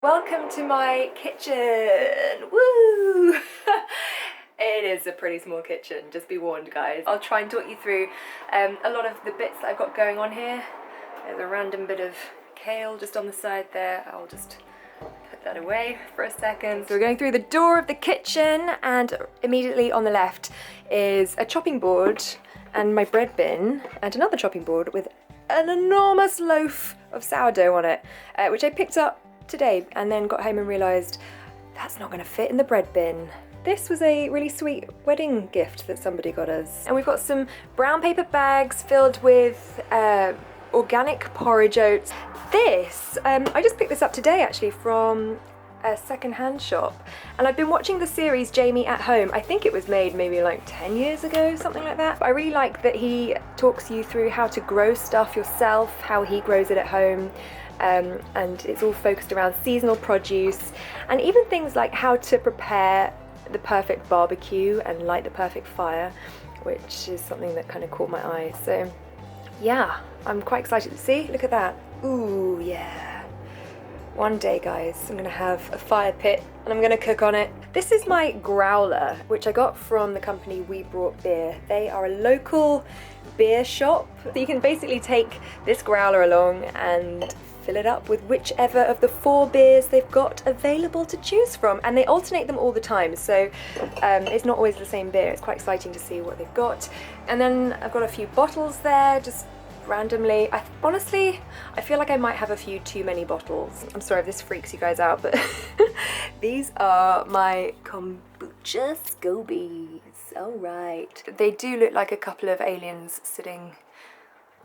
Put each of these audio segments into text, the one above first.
Welcome to my kitchen! Woo! It is a pretty small kitchen, just be warned guys. I'll try and talk you through a lot of the bits that I've got going on here. There's a random bit of kale just on the side there. I'll just put that away for a second. So we're going through the door of the kitchen, and immediately on the left is a chopping board and my bread bin and another chopping board with an enormous loaf of sourdough on it, which I picked up today and then got home and realised that's not going to fit in the bread bin. This was a really sweet wedding gift that somebody got us. And we've got some brown paper bags filled with organic porridge oats. This, I just picked this up today actually from a second-hand shop, and I've been watching the series Jamie at Home. I think it was made maybe like 10 years ago, something like that. But I really like that he talks you through how to grow stuff yourself, how he grows it at home. And it's all focused around seasonal produce, and even things like how to prepare the perfect barbecue and light the perfect fire, which is something that kind of caught my eye. So yeah, I'm quite excited to see. Look at that. Ooh, yeah. One day, guys, I'm gonna have a fire pit and I'm gonna cook on it. This is my growler, which I got from the company We Brought Beer. They are a local beer shop. So you can basically take this growler along and fill it up with whichever of the 4 beers they've got available to choose from, and they alternate them all the time, so it's not always the same beer. It's quite exciting to see what they've got. And then I've got a few bottles there just randomly. Honestly, I feel like I might have a few too many bottles. I'm sorry if this freaks you guys out, but these are my kombucha scobies. All right, they do look like a couple of aliens sitting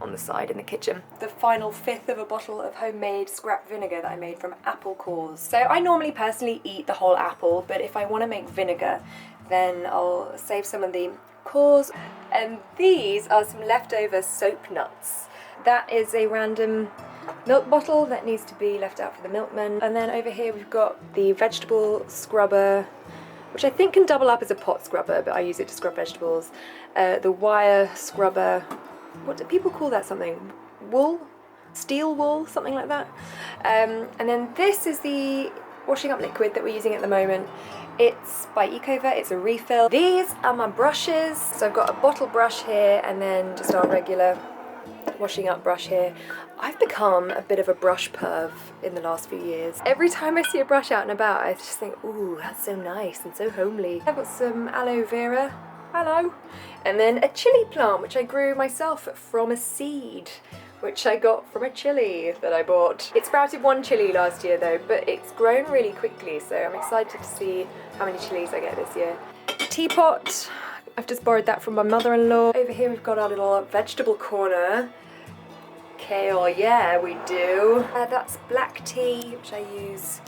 on the side in the kitchen. The final 1/5 of a bottle of homemade scrap vinegar that I made from apple cores. So I normally personally eat the whole apple, but if I want to make vinegar, then I'll save some of the cores. And these are some leftover soap nuts. That is a random milk bottle that needs to be left out for the milkman. And then over here we've got the vegetable scrubber, which I think can double up as a pot scrubber, but I use it to scrub vegetables. The wire scrubber. What do people call that? Something? Wool? Steel wool? Something like that. And then this is the washing up liquid that we're using at the moment. It's by Ecover, it's a refill. These are my brushes. So I've got a bottle brush here and then just our regular washing up brush here. I've become a bit of a brush perv in the last few years. Every time I see a brush out and about, I just think, ooh, that's so nice and so homely. I've got some aloe vera. Hello. And then a chili plant, which I grew myself from a seed, which I got from a chili that I bought. It sprouted 1 chili last year though, but it's grown really quickly, so I'm excited to see how many chilies I get this year. Teapot, I've just borrowed that from my mother-in-law. Over here we've got our little vegetable corner. Kale, yeah, we do. That's black tea, which I use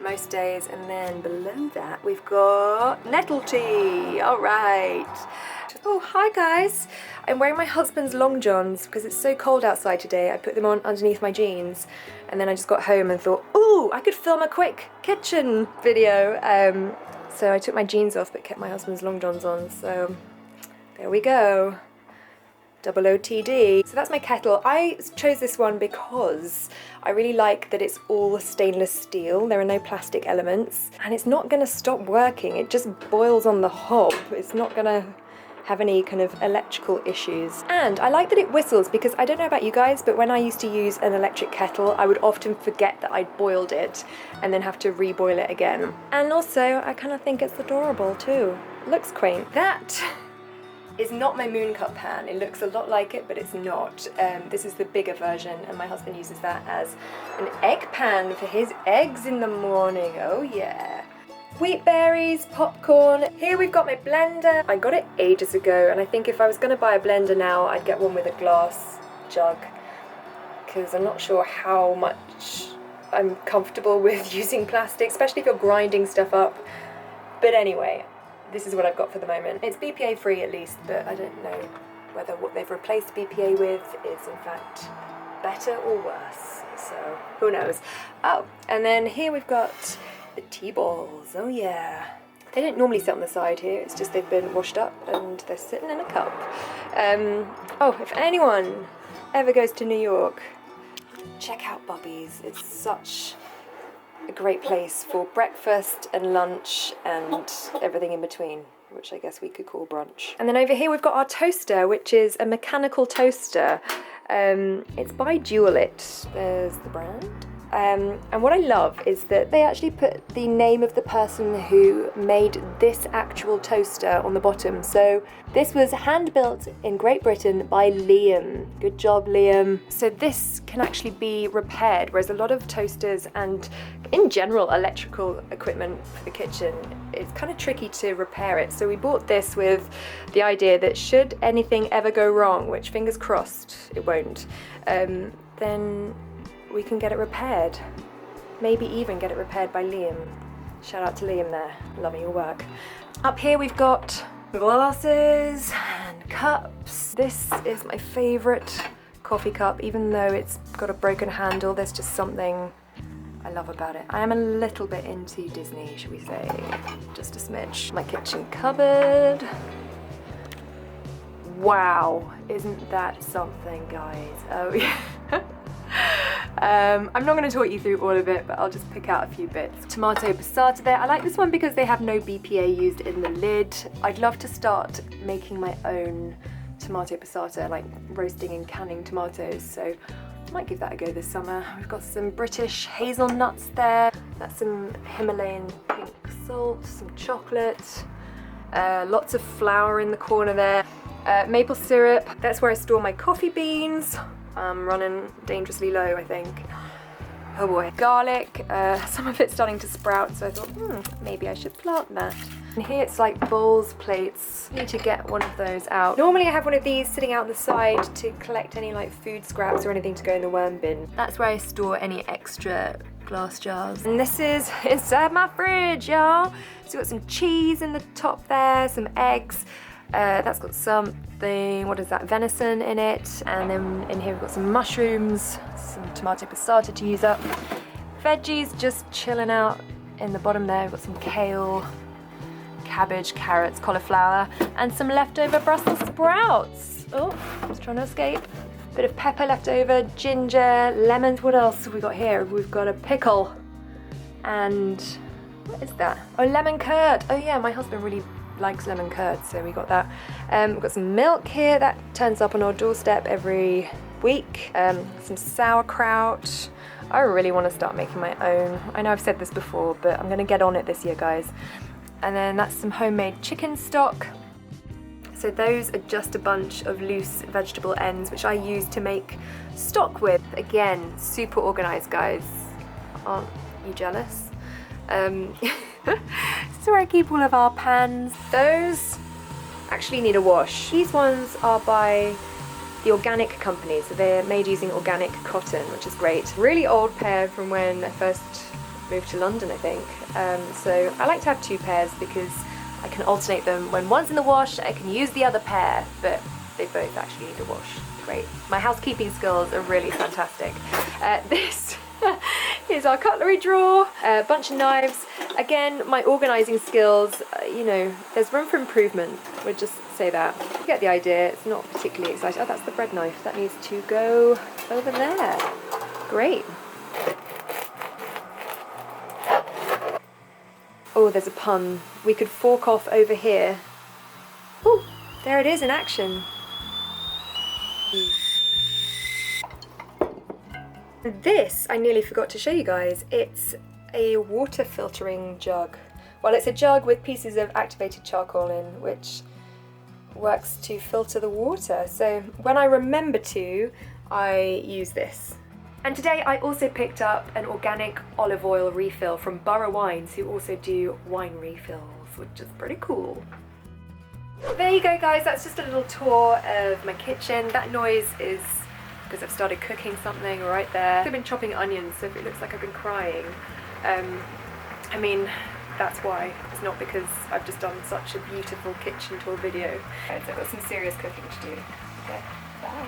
most days, and then below that we've got nettle tea. All right. Oh, hi guys. I'm wearing my husband's long johns because it's so cold outside today. I put them on underneath my jeans, and then I just got home and thought, ooh, I could film a quick kitchen video. So I took my jeans off but kept my husband's long johns on, so there we go. Double OTD. So that's my kettle. I chose this one because I really like that it's all stainless steel. There are no plastic elements, and it's not gonna stop working. It just boils on the hob. It's not gonna have any kind of electrical issues. And I like that it whistles because I don't know about you guys, but when I used to use an electric kettle, I would often forget that I'd boiled it and then have to reboil it again. And also, I kind of think it's adorable too. It looks quaint. That is not my moon cup pan. It looks a lot like it, but it's not. This is the bigger version, and my husband uses that as an egg pan for his eggs in the morning. Oh yeah. Wheat berries, popcorn. Here we've got my blender. I got it ages ago, and I think if I was going to buy a blender now, I'd get one with a glass jug, because I'm not sure how much I'm comfortable with using plastic, especially if you're grinding stuff up. But anyway, this is what I've got for the moment. It's BPA free at least, but I don't know whether what they've replaced BPA with is in fact better or worse, so who knows. Oh, and then here we've got the tea balls. Oh yeah. They don't normally sit on the side here, it's just they've been washed up and they're sitting in a cup. Oh, if anyone ever goes to New York, check out Bubby's. It's such a great place for breakfast and lunch and everything in between, which I guess we could call brunch. And then over here we've got our toaster, which is a mechanical toaster. It's by Dualit. There's the brand. And what I love is that they actually put the name of the person who made this actual toaster on the bottom. So this was hand built in Great Britain by Liam. Good job, Liam. So this can actually be repaired, whereas a lot of toasters and in general electrical equipment for the kitchen, it's kind of tricky to repair it. So we bought this with the idea that should anything ever go wrong, which fingers crossed it won't, then we can get it repaired. Maybe even get it repaired by Liam. Shout out to Liam there, loving your work. Up here we've got glasses and cups. This is my favourite coffee cup, even though it's got a broken handle. There's just something I love about it. I am a little bit into Disney, should we say, just a smidge. My kitchen cupboard. Wow, isn't that something, guys? Oh yeah. I'm not going to talk you through all of it, but I'll just pick out a few bits. Tomato passata there. I like this one because they have no BPA used in the lid. I'd love to start making my own tomato passata, like roasting and canning tomatoes, so I might give that a go this summer. We've got some British hazelnuts there. That's some Himalayan pink salt, some chocolate, lots of flour in the corner there, maple syrup. That's where I store my coffee beans. I'm running dangerously low, I think. Oh boy. Garlic, some of it's starting to sprout, so I thought, maybe I should plant that. And here it's like bowls, plates. Need to get one of those out. Normally I have one of these sitting out the side to collect any like food scraps or anything to go in the worm bin. That's where I store any extra glass jars. And this is inside my fridge, y'all. So we've got some cheese in the top there, some eggs. That's got something, what is that, venison in it, and then in here we've got some mushrooms, some tomato passata to use up, veggies just chilling out in the bottom there. We've got some kale, cabbage, carrots, cauliflower, and some leftover Brussels sprouts. Oh, I was trying to escape. Bit of pepper left over, ginger, lemons. What else have we got here? We've got a pickle, and what is that? Oh, lemon curd. Oh yeah, my husband really likes lemon curd, so we got that. We've got some milk here that turns up on our doorstep every week. Some sauerkraut. I really want to start making my own. I know I've said this before, but I'm going to get on it this year, guys. And then that's some homemade chicken stock. So those are just a bunch of loose vegetable ends, which I use to make stock with. Again, super organized, guys. Aren't you jealous? This is where I keep all of our pans. Those actually need a wash. These ones are by the organic company, so they're made using organic cotton, which is great. Really old pair from when I first moved to London, I think. So I like to have two pairs because I can alternate them. When one's in the wash, I can use the other pair, but they both actually need a wash. Great. My housekeeping skills are really fantastic. This is our cutlery drawer, a bunch of knives. Again, my organising skills, you know, there's room for improvement. We'll just say that. You get the idea. It's not particularly exciting. Oh, that's the bread knife. That needs to go over there. Great. Oh, there's a pun. We could fork off over here. Oh, there it is in action. This I nearly forgot to show you guys. It's a water filtering jug. Well, it's a jug with pieces of activated charcoal in, which works to filter the water. So when I remember to, I use this. And today I also picked up an organic olive oil refill from Borough Wines, who also do wine refills, which is pretty cool. There you go, guys. That's just a little tour of my kitchen. That noise is because I've started cooking something right there. I've been chopping onions, so if it looks like I've been crying, I mean, that's why. It's not because I've just done such a beautiful kitchen tour video. So I've got some serious cooking to do. Okay, bye.